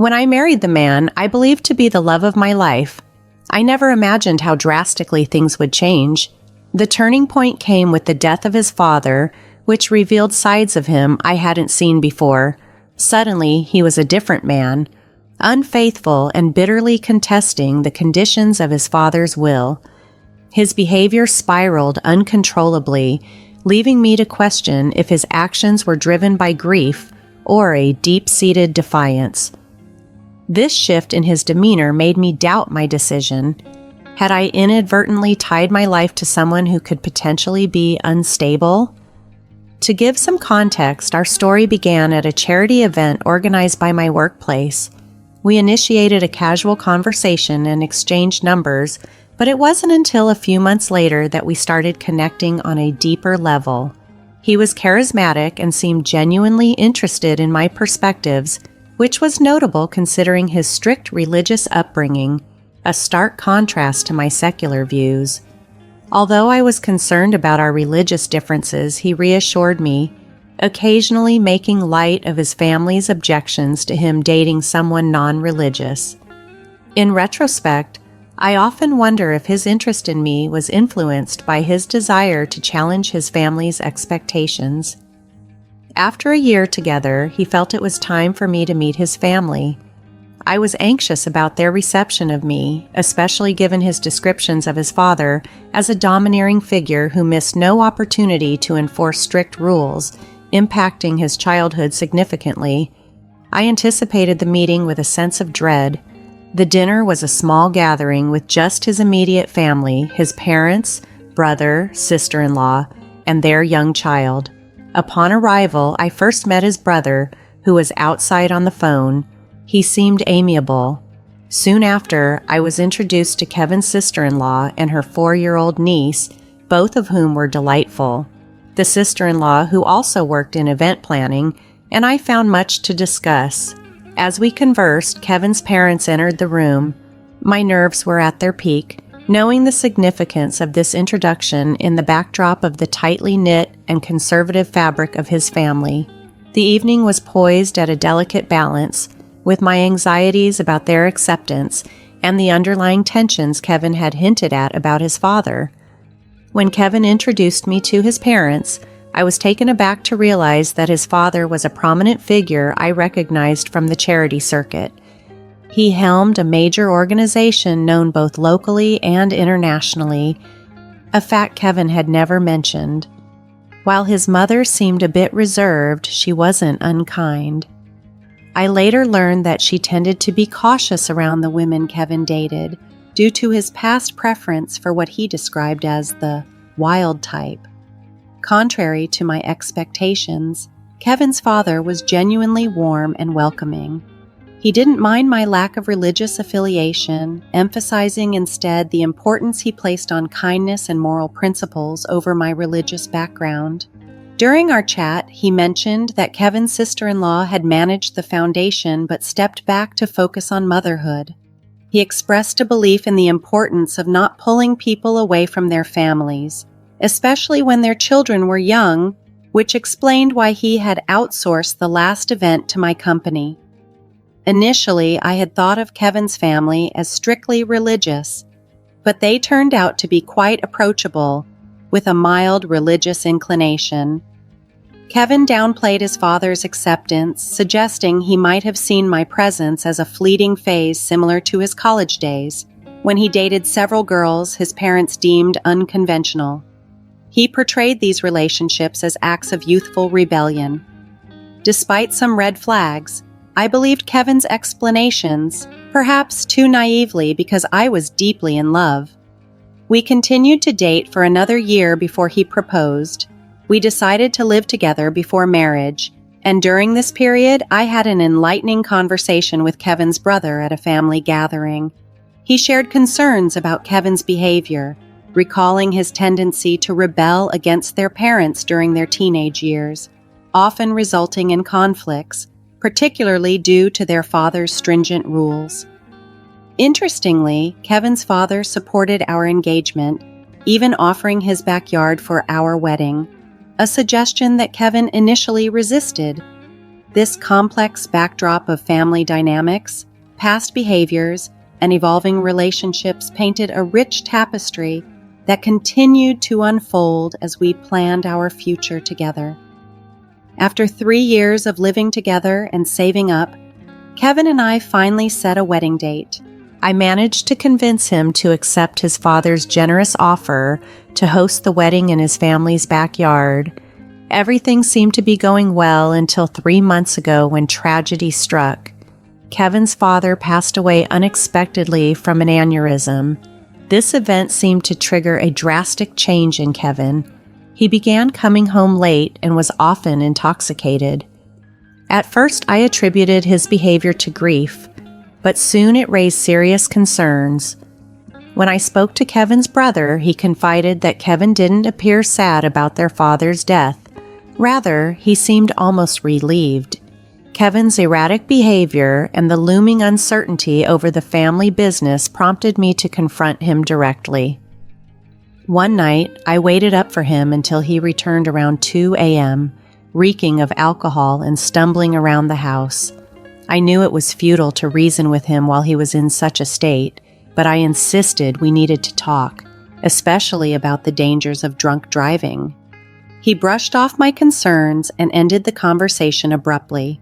When I married the man I believed to be the love of my life, I never imagined how drastically things would change. The turning point came with the death of his father, which revealed sides of him I hadn't seen before. Suddenly, he was a different man, unfaithful and bitterly contesting the conditions of his father's will. His behavior spiraled uncontrollably, leaving me to question if his actions were driven by grief or a deep-seated defiance. This shift in his demeanor made me doubt my decision. Had I inadvertently tied my life to someone who could potentially be unstable? To give some context, our story began at a charity event organized by my workplace. We initiated a casual conversation and exchanged numbers, but it wasn't until a few months later that we started connecting on a deeper level. He was charismatic and seemed genuinely interested in my perspectives, which was notable considering his strict religious upbringing, a stark contrast to my secular views. Although I was concerned about our religious differences, he reassured me, occasionally making light of his family's objections to him dating someone non-religious. In retrospect, I often wonder if his interest in me was influenced by his desire to challenge his family's expectations. After a year together, he felt it was time for me to meet his family. I was anxious about their reception of me, especially given his descriptions of his father as a domineering figure who missed no opportunity to enforce strict rules, impacting his childhood significantly. I anticipated the meeting with a sense of dread. The dinner was a small gathering with just his immediate family, his parents, brother, sister-in-law, and their young child. Upon arrival, I first met his brother, who was outside on the phone. He seemed amiable. Soon after, I was introduced to Kevin's sister-in-law and her 4-year-old niece, both of whom were delightful. The sister-in-law, who also worked in event planning, and I found much to discuss. As we conversed, Kevin's parents entered the room. My nerves were at their peak, knowing the significance of this introduction in the backdrop of the tightly knit and conservative fabric of his family. The evening was poised at a delicate balance, with my anxieties about their acceptance and the underlying tensions Kevin had hinted at about his father. When Kevin introduced me to his parents, I was taken aback to realize that his father was a prominent figure I recognized from the charity circuit. He helmed a major organization known both locally and internationally, a fact Kevin had never mentioned. While his mother seemed a bit reserved, she wasn't unkind. I later learned that she tended to be cautious around the women Kevin dated due to his past preference for what he described as the wild type. Contrary to my expectations, Kevin's father was genuinely warm and welcoming. He didn't mind my lack of religious affiliation, emphasizing instead the importance he placed on kindness and moral principles over my religious background. During our chat, he mentioned that Kevin's sister-in-law had managed the foundation but stepped back to focus on motherhood. He expressed a belief in the importance of not pulling people away from their families, especially when their children were young, which explained why he had outsourced the last event to my company. Initially, I had thought of Kevin's family as strictly religious, but they turned out to be quite approachable, with a mild religious inclination. Kevin downplayed his father's acceptance, suggesting he might have seen my presence as a fleeting phase similar to his college days, when he dated several girls his parents deemed unconventional. He portrayed these relationships as acts of youthful rebellion. Despite some red flags, I believed Kevin's explanations, perhaps too naively because I was deeply in love. We continued to date for another year before he proposed. We decided to live together before marriage, and during this period, I had an enlightening conversation with Kevin's brother at a family gathering. He shared concerns about Kevin's behavior, recalling his tendency to rebel against their parents during their teenage years, often resulting in conflicts, particularly due to their father's stringent rules. Interestingly, Kevin's father supported our engagement, even offering his backyard for our wedding, a suggestion that Kevin initially resisted. This complex backdrop of family dynamics, past behaviors, and evolving relationships painted a rich tapestry that continued to unfold as we planned our future together. After 3 years of living together and saving up, Kevin and I finally set a wedding date. I managed to convince him to accept his father's generous offer to host the wedding in his family's backyard. Everything seemed to be going well until 3 months ago when tragedy struck. Kevin's father passed away unexpectedly from an aneurysm. This event seemed to trigger a drastic change in Kevin. He began coming home late and was often intoxicated. At first, I attributed his behavior to grief, but soon it raised serious concerns. When I spoke to Kevin's brother, he confided that Kevin didn't appear sad about their father's death. Rather, he seemed almost relieved. Kevin's erratic behavior and the looming uncertainty over the family business prompted me to confront him directly. One night, I waited up for him until he returned around 2 a.m., reeking of alcohol and stumbling around the house. I knew it was futile to reason with him while he was in such a state, but I insisted we needed to talk, especially about the dangers of drunk driving. He brushed off my concerns and ended the conversation abruptly.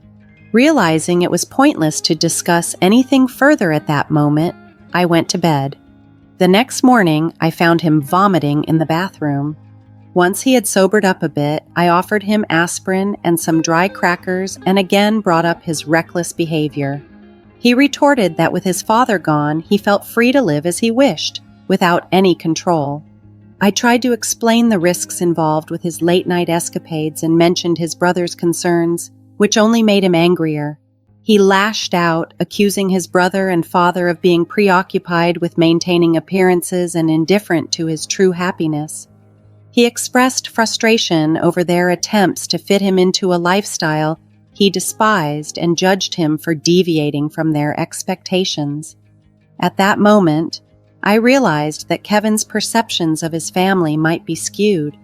Realizing it was pointless to discuss anything further at that moment, I went to bed. The next morning, I found him vomiting in the bathroom. Once he had sobered up a bit, I offered him aspirin and some dry crackers and again brought up his reckless behavior. He retorted that with his father gone, he felt free to live as he wished, without any control. I tried to explain the risks involved with his late-night escapades and mentioned his brother's concerns, which only made him angrier. He lashed out, accusing his brother and father of being preoccupied with maintaining appearances and indifferent to his true happiness. He expressed frustration over their attempts to fit him into a lifestyle he despised and judged him for deviating from their expectations. At that moment, I realized that Kevin's perceptions of his family might be skewed.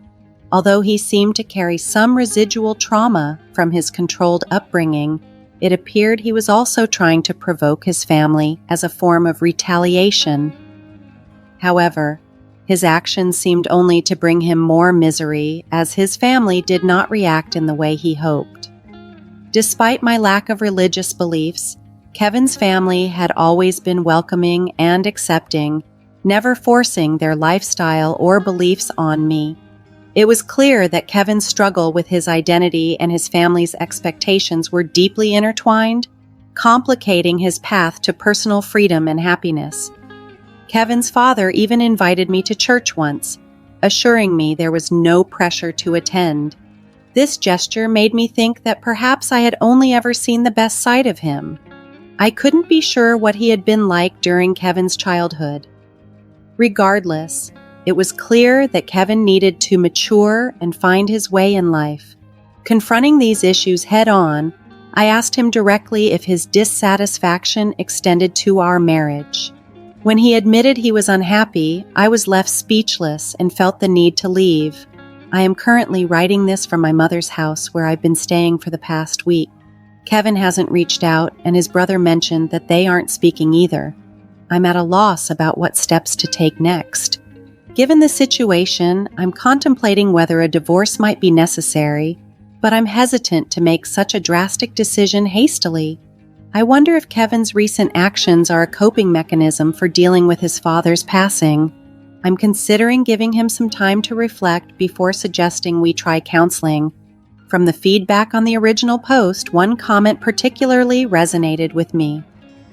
Although he seemed to carry some residual trauma from his controlled upbringing, it appeared he was also trying to provoke his family as a form of retaliation. However, his actions seemed only to bring him more misery, as his family did not react in the way he hoped. Despite my lack of religious beliefs, Kevin's family had always been welcoming and accepting, never forcing their lifestyle or beliefs on me. It was clear that Kevin's struggle with his identity and his family's expectations were deeply intertwined, complicating his path to personal freedom and happiness. Kevin's father even invited me to church once, assuring me there was no pressure to attend. This gesture made me think that perhaps I had only ever seen the best side of him. I couldn't be sure what he had been like during Kevin's childhood. Regardless, it was clear that Kevin needed to mature and find his way in life. Confronting these issues head-on, I asked him directly if his dissatisfaction extended to our marriage. When he admitted he was unhappy, I was left speechless and felt the need to leave. I am currently writing this from my mother's house where I've been staying for the past week. Kevin hasn't reached out, and his brother mentioned that they aren't speaking either. I'm at a loss about what steps to take next. Given the situation, I'm contemplating whether a divorce might be necessary, but I'm hesitant to make such a drastic decision hastily. I wonder if Kevin's recent actions are a coping mechanism for dealing with his father's passing. I'm considering giving him some time to reflect before suggesting we try counseling. From the feedback on the original post, one comment particularly resonated with me.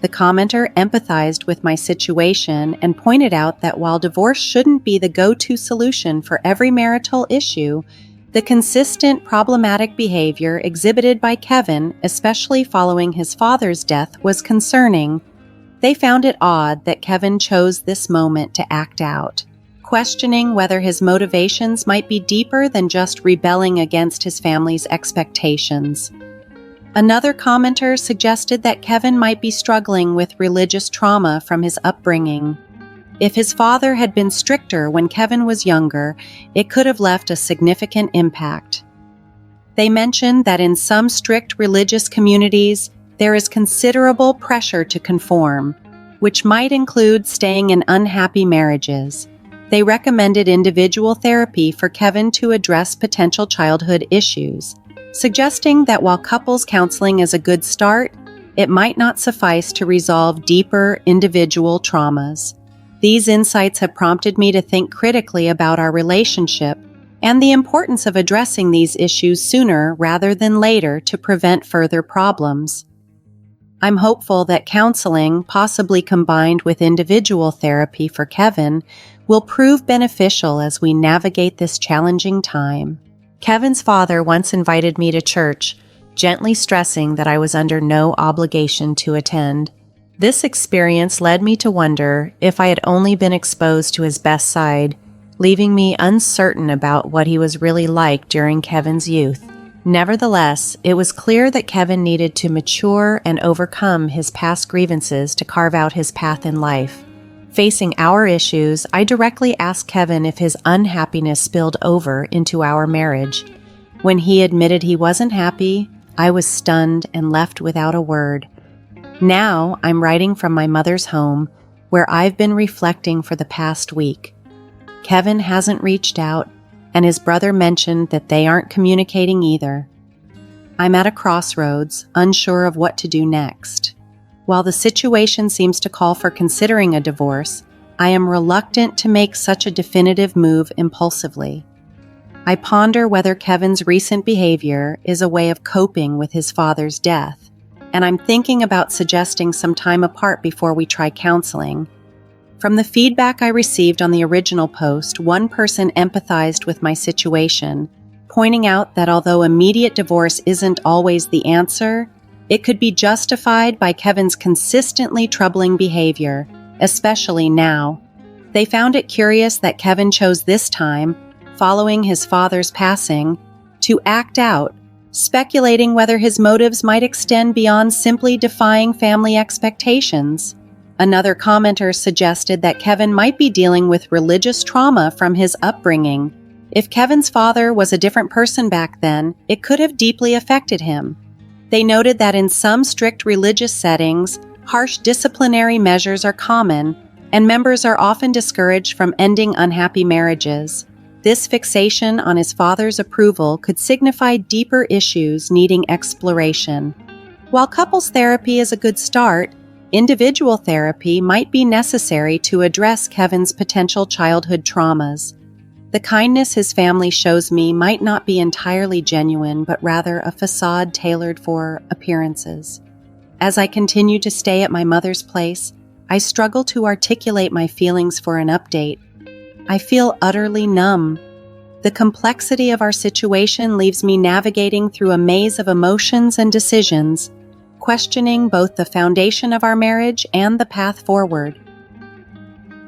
The commenter empathized with my situation and pointed out that while divorce shouldn't be the go-to solution for every marital issue, the consistent problematic behavior exhibited by Kevin, especially following his father's death, was concerning. They found it odd that Kevin chose this moment to act out, questioning whether his motivations might be deeper than just rebelling against his family's expectations. Another commenter suggested that Kevin might be struggling with religious trauma from his upbringing. If his father had been stricter when Kevin was younger, it could have left a significant impact. They mentioned that in some strict religious communities, there is considerable pressure to conform, which might include staying in unhappy marriages. They recommended individual therapy for Kevin to address potential childhood issues, suggesting that while couples counseling is a good start, it might not suffice to resolve deeper individual traumas. These insights have prompted me to think critically about our relationship and the importance of addressing these issues sooner rather than later to prevent further problems. I'm hopeful that counseling, possibly combined with individual therapy for Kevin, will prove beneficial as we navigate this challenging time. Kevin's father once invited me to church, gently stressing that I was under no obligation to attend. This experience led me to wonder if I had only been exposed to his best side, leaving me uncertain about what he was really like during Kevin's youth. Nevertheless, it was clear that Kevin needed to mature and overcome his past grievances to carve out his path in life. Facing our issues, I directly asked Kevin if his unhappiness spilled over into our marriage. When he admitted he wasn't happy, I was stunned and left without a word. Now, I'm writing from my mother's home, where I've been reflecting for the past week. Kevin hasn't reached out, and his brother mentioned that they aren't communicating either. I'm at a crossroads, unsure of what to do next. While the situation seems to call for considering a divorce, I am reluctant to make such a definitive move impulsively. I ponder whether Kevin's recent behavior is a way of coping with his father's death, and I'm thinking about suggesting some time apart before we try counseling. From the feedback I received on the original post, one person empathized with my situation, pointing out that although immediate divorce isn't always the answer, it could be justified by Kevin's consistently troubling behavior, especially now. They found it curious that Kevin chose this time, following his father's passing, to act out, speculating whether his motives might extend beyond simply defying family expectations. Another commenter suggested that Kevin might be dealing with religious trauma from his upbringing. If Kevin's father was a different person back then, it could have deeply affected him. They noted that in some strict religious settings, harsh disciplinary measures are common, and members are often discouraged from ending unhappy marriages. This fixation on his father's approval could signify deeper issues needing exploration. While couples therapy is a good start, individual therapy might be necessary to address Kevin's potential childhood traumas. The kindness his family shows me might not be entirely genuine, but rather a facade tailored for appearances. As I continue to stay at my mother's place, I struggle to articulate my feelings for an update. I feel utterly numb. The complexity of our situation leaves me navigating through a maze of emotions and decisions, questioning both the foundation of our marriage and the path forward.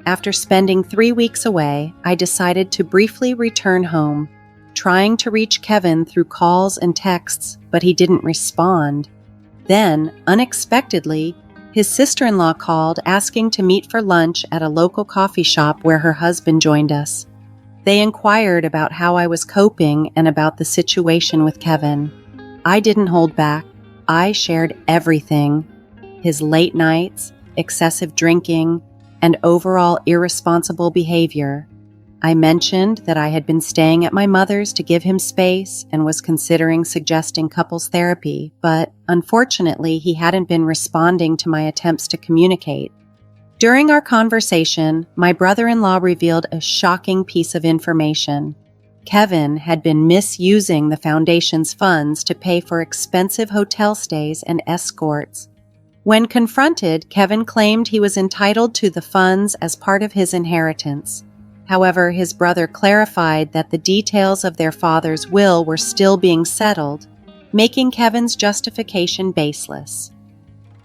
After spending 3 weeks away, I decided to briefly return home, trying to reach Kevin through calls and texts, but he didn't respond. Then, unexpectedly, his sister-in-law called asking to meet for lunch at a local coffee shop where her husband joined us. They inquired about how I was coping and about the situation with Kevin. I didn't hold back. I shared everything: his late nights, excessive drinking, and overall irresponsible behavior. I mentioned that I had been staying at my mother's to give him space and was considering suggesting couples therapy, but unfortunately he hadn't been responding to my attempts to communicate. During our conversation, my brother-in-law revealed a shocking piece of information. Kevin had been misusing the foundation's funds to pay for expensive hotel stays and escorts. When confronted, Kevin claimed he was entitled to the funds as part of his inheritance. However, his brother clarified that the details of their father's will were still being settled, making Kevin's justification baseless.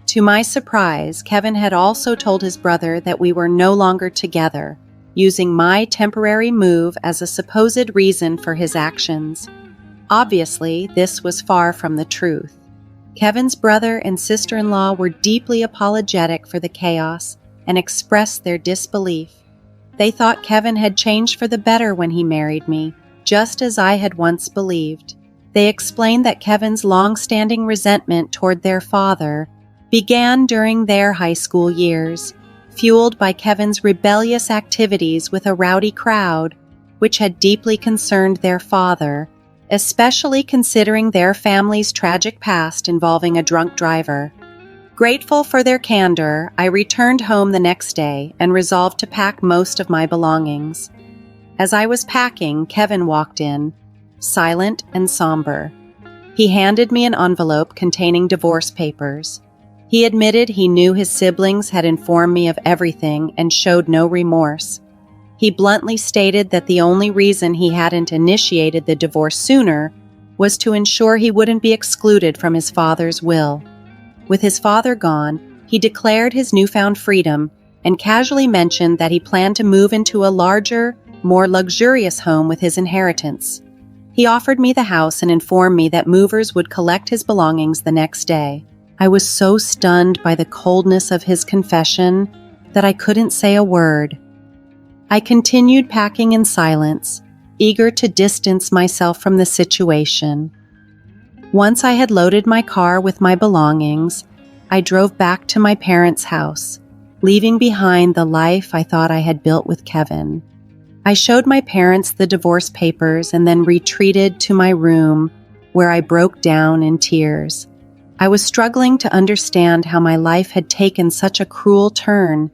To my surprise, Kevin had also told his brother that we were no longer together, using my temporary move as a supposed reason for his actions. Obviously, this was far from the truth. Kevin's brother and sister-in-law were deeply apologetic for the chaos and expressed their disbelief. They thought Kevin had changed for the better when he married me, just as I had once believed. They explained that Kevin's long-standing resentment toward their father began during their high school years, fueled by Kevin's rebellious activities with a rowdy crowd, which had deeply concerned their father, especially considering their family's tragic past involving a drunk driver. Grateful for their candor, I returned home the next day and resolved to pack most of my belongings. As I was packing, Kevin walked in, silent and somber. He handed me an envelope containing divorce papers. He admitted he knew his siblings had informed me of everything and showed no remorse. He bluntly stated that the only reason he hadn't initiated the divorce sooner was to ensure he wouldn't be excluded from his father's will. With his father gone, he declared his newfound freedom and casually mentioned that he planned to move into a larger, more luxurious home with his inheritance. He offered me the house and informed me that movers would collect his belongings the next day. I was so stunned by the coldness of his confession that I couldn't say a word. I continued packing in silence, eager to distance myself from the situation. Once I had loaded my car with my belongings, I drove back to my parents' house, leaving behind the life I thought I had built with Kevin. I showed my parents the divorce papers and then retreated to my room, where I broke down in tears. I was struggling to understand how my life had taken such a cruel turn,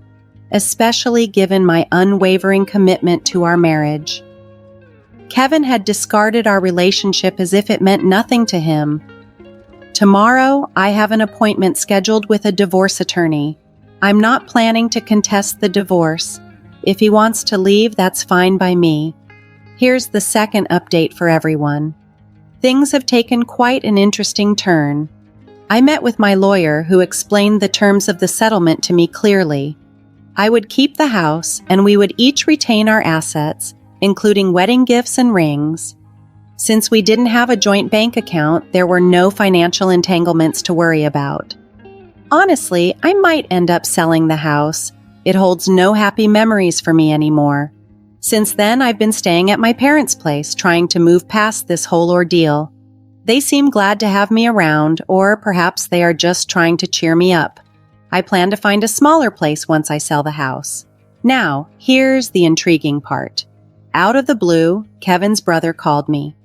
especially given my unwavering commitment to our marriage. Kevin had discarded our relationship as if it meant nothing to him. Tomorrow, I have an appointment scheduled with a divorce attorney. I'm not planning to contest the divorce. If he wants to leave, that's fine by me. Here's the second update for everyone. Things have taken quite an interesting turn. I met with my lawyer, who explained the terms of the settlement to me clearly. I would keep the house, and we would each retain our assets, including wedding gifts and rings. Since we didn't have a joint bank account, there were no financial entanglements to worry about. Honestly, I might end up selling the house. It holds no happy memories for me anymore. Since then, I've been staying at my parents' place, trying to move past this whole ordeal. They seem glad to have me around, or perhaps they are just trying to cheer me up. I plan to find a smaller place once I sell the house. Now, here's the intriguing part. Out of the blue, Kevin's brother called me.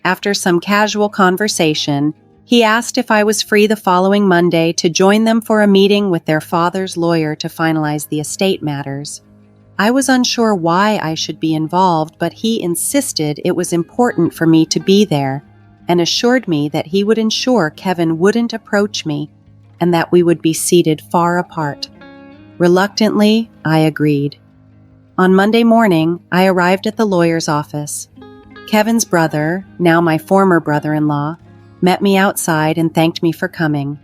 After some casual conversation, he asked if I was free the following Monday to join them for a meeting with their father's lawyer to finalize the estate matters. I was unsure why I should be involved, but he insisted it was important for me to be there and assured me that he would ensure Kevin wouldn't approach me and that we would be seated far apart. Reluctantly, I agreed. On Monday morning, I arrived at the lawyer's office. Kevin's brother, now my former brother-in-law, met me outside and thanked me for coming.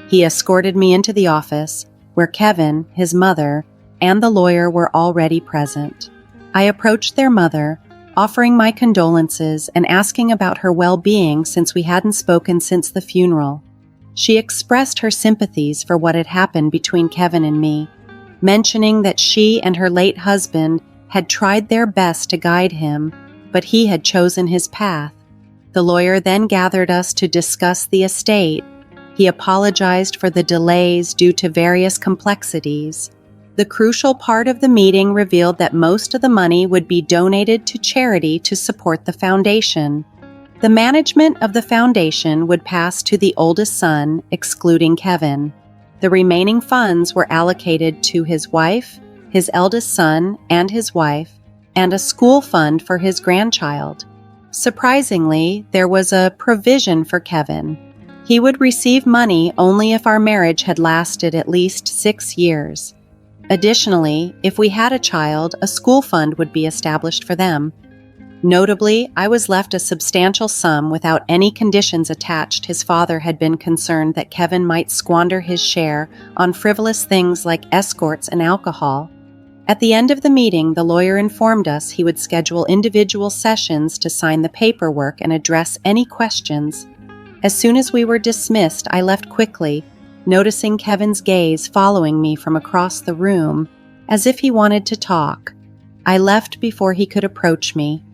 He escorted me into the office, where Kevin, his mother, and the lawyer were already present. I approached their mother, offering my condolences and asking about her well-being since we hadn't spoken since the funeral. She expressed her sympathies for what had happened between Kevin and me, mentioning that she and her late husband had tried their best to guide him, but he had chosen his path. The lawyer then gathered us to discuss the estate. He apologized for the delays due to various complexities. The crucial part of the meeting revealed that most of the money would be donated to charity to support the foundation. The management of the foundation would pass to the oldest son, excluding Kevin. The remaining funds were allocated to his wife, his eldest son and his wife, and a school fund for his grandchild. Surprisingly, there was a provision for Kevin. He would receive money only if our marriage had lasted at least 6 years. Additionally, if we had a child, a school fund would be established for them. Notably, I was left a substantial sum without any conditions attached. His father had been concerned that Kevin might squander his share on frivolous things like escorts and alcohol. At the end of the meeting, the lawyer informed us he would schedule individual sessions to sign the paperwork and address any questions. As soon as we were dismissed, I left quickly, noticing Kevin's gaze following me from across the room, as if he wanted to talk. I left before he could approach me.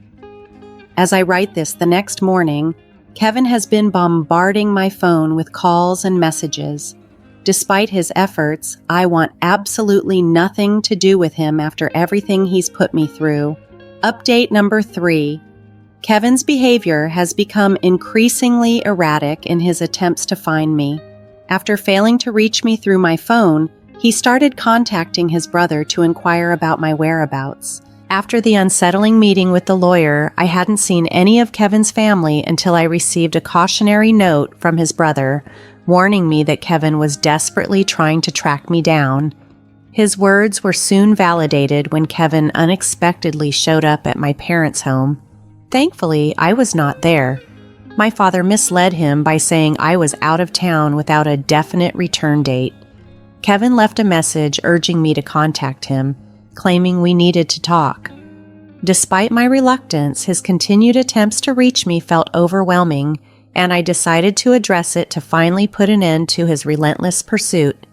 As I write this, the next morning, Kevin has been bombarding my phone with calls and messages. Despite his efforts, I want absolutely nothing to do with him after everything he's put me through. Update number 3. Kevin's behavior has become increasingly erratic in his attempts to find me. After failing to reach me through my phone, he started contacting his brother to inquire about my whereabouts. After the unsettling meeting with the lawyer, I hadn't seen any of Kevin's family until I received a cautionary note from his brother, warning me that Kevin was desperately trying to track me down. His words were soon validated when Kevin unexpectedly showed up at my parents' home. Thankfully, I was not there. My father misled him by saying I was out of town without a definite return date. Kevin left a message urging me to contact him, claiming we needed to talk. Despite my reluctance, his continued attempts to reach me felt overwhelming, and I decided to address it to finally put an end to his relentless pursuit.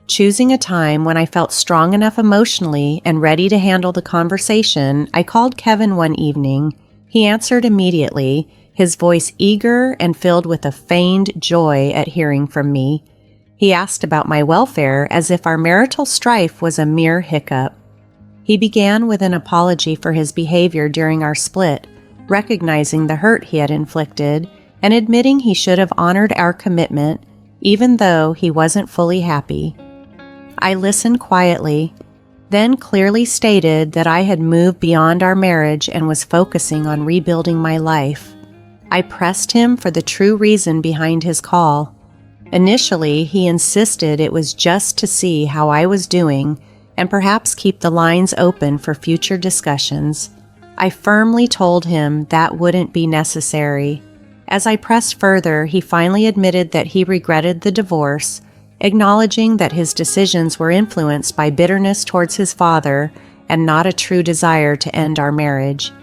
Choosing a time when I felt strong enough emotionally and ready to handle the conversation, I called Kevin one evening. He answered immediately, his voice eager and filled with a feigned joy at hearing from me. He asked about my welfare as if our marital strife was a mere hiccup. He began with an apology for his behavior during our split, recognizing the hurt he had inflicted and admitting he should have honored our commitment, even though he wasn't fully happy. I listened quietly, then clearly stated that I had moved beyond our marriage and was focusing on rebuilding my life. I pressed him for the true reason behind his call. Initially, he insisted it was just to see how I was doing and perhaps keep the lines open for future discussions. I firmly told him that wouldn't be necessary. As I pressed further, he finally admitted that he regretted the divorce, acknowledging that his decisions were influenced by bitterness towards his father and not a true desire to end our marriage.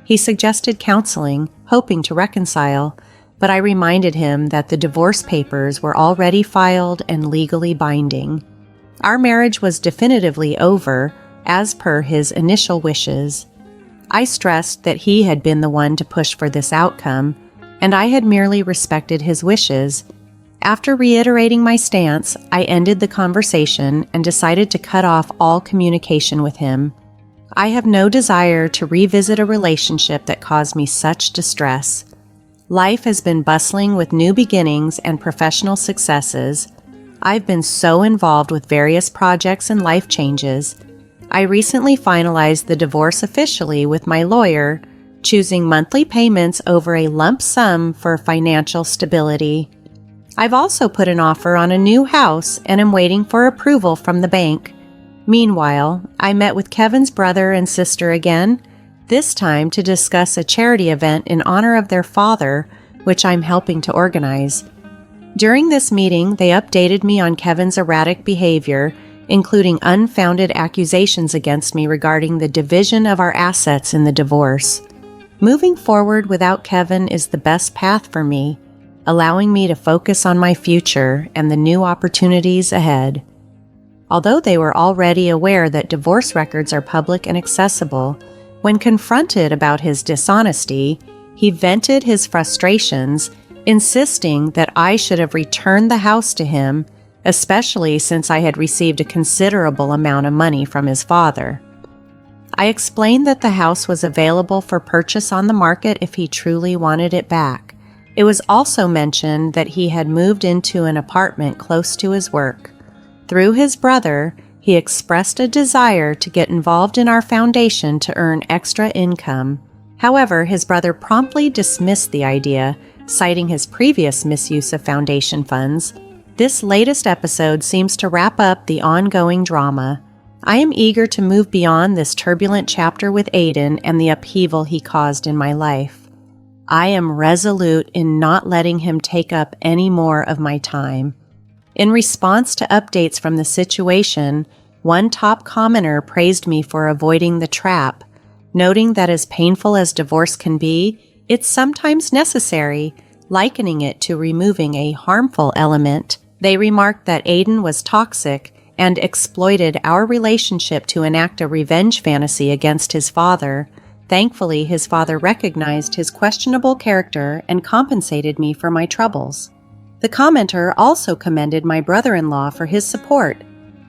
He suggested counseling, hoping to reconcile, but I reminded him that the divorce papers were already filed and legally binding. Our marriage was definitively over, as per his initial wishes. I stressed that he had been the one to push for this outcome, and I had merely respected his wishes. After reiterating my stance, I ended the conversation and decided to cut off all communication with him. I have no desire to revisit a relationship that caused me such distress. Life has been bustling with new beginnings and professional successes. I've been so involved with various projects and life changes. I recently finalized the divorce officially with my lawyer, choosing monthly payments over a lump sum for financial stability. I've also put an offer on a new house and am waiting for approval from the bank. Meanwhile, I met with Kevin's brother and sister again, this time to discuss a charity event in honor of their father, which I'm helping to organize. During this meeting, they updated me on Kevin's erratic behavior, including unfounded accusations against me regarding the division of our assets in the divorce. Moving forward without Kevin is the best path for me, allowing me to focus on my future and the new opportunities ahead. Although they were already aware that divorce records are public and accessible, when confronted about his dishonesty, he vented his frustrations, insisting that I should have returned the house to him, especially since I had received a considerable amount of money from his father. I explained that the house was available for purchase on the market if he truly wanted it back. It was also mentioned that he had moved into an apartment close to his work. Through his brother, he expressed a desire to get involved in our foundation to earn extra income. However, his brother promptly dismissed the idea, citing his previous misuse of foundation funds. This latest episode seems to wrap up the ongoing drama. I am eager to move beyond this turbulent chapter with Aiden and the upheaval he caused in my life. I am resolute in not letting him take up any more of my time. In response to updates from the situation, one top commenter praised me for avoiding the trap, noting that as painful as divorce can be, it's sometimes necessary, likening it to removing a harmful element. They remarked that Aiden was toxic and exploited our relationship to enact a revenge fantasy against his father, Thankfully, his father recognized his questionable character and compensated me for my troubles. The commenter also commended my brother-in-law for his support,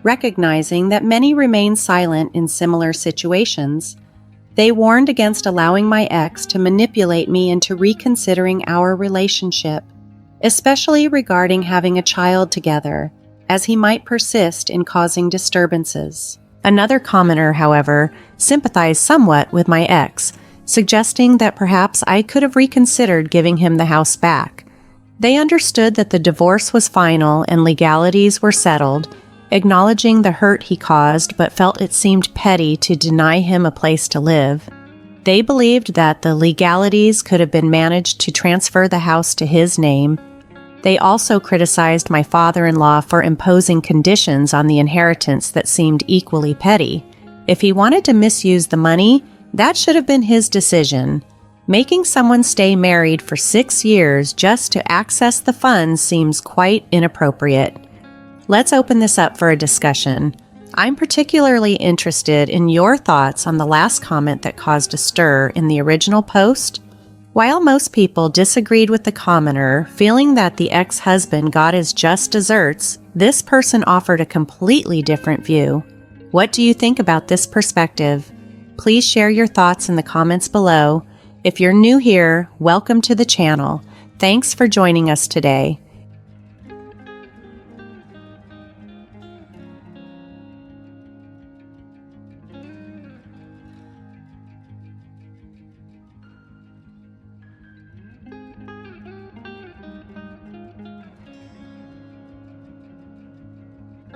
recognizing that many remain silent in similar situations. They warned against allowing my ex to manipulate me into reconsidering our relationship, especially regarding having a child together, as he might persist in causing disturbances. Another commenter, however, sympathized somewhat with my ex, suggesting that perhaps I could have reconsidered giving him the house back. They understood that the divorce was final and legalities were settled, acknowledging the hurt he caused but felt it seemed petty to deny him a place to live. They believed that the legalities could have been managed to transfer the house to his name. They also criticized my father-in-law for imposing conditions on the inheritance that seemed equally petty. If he wanted to misuse the money, that should have been his decision. Making someone stay married for 6 years just to access the funds seems quite inappropriate. Let's open this up for a discussion. I'm particularly interested in your thoughts on the last comment that caused a stir in the original post. While most people disagreed with the commenter, feeling that the ex-husband got his just desserts, this person offered a completely different view. What do you think about this perspective? Please share your thoughts in the comments below. If you're new here, welcome to the channel. Thanks for joining us today.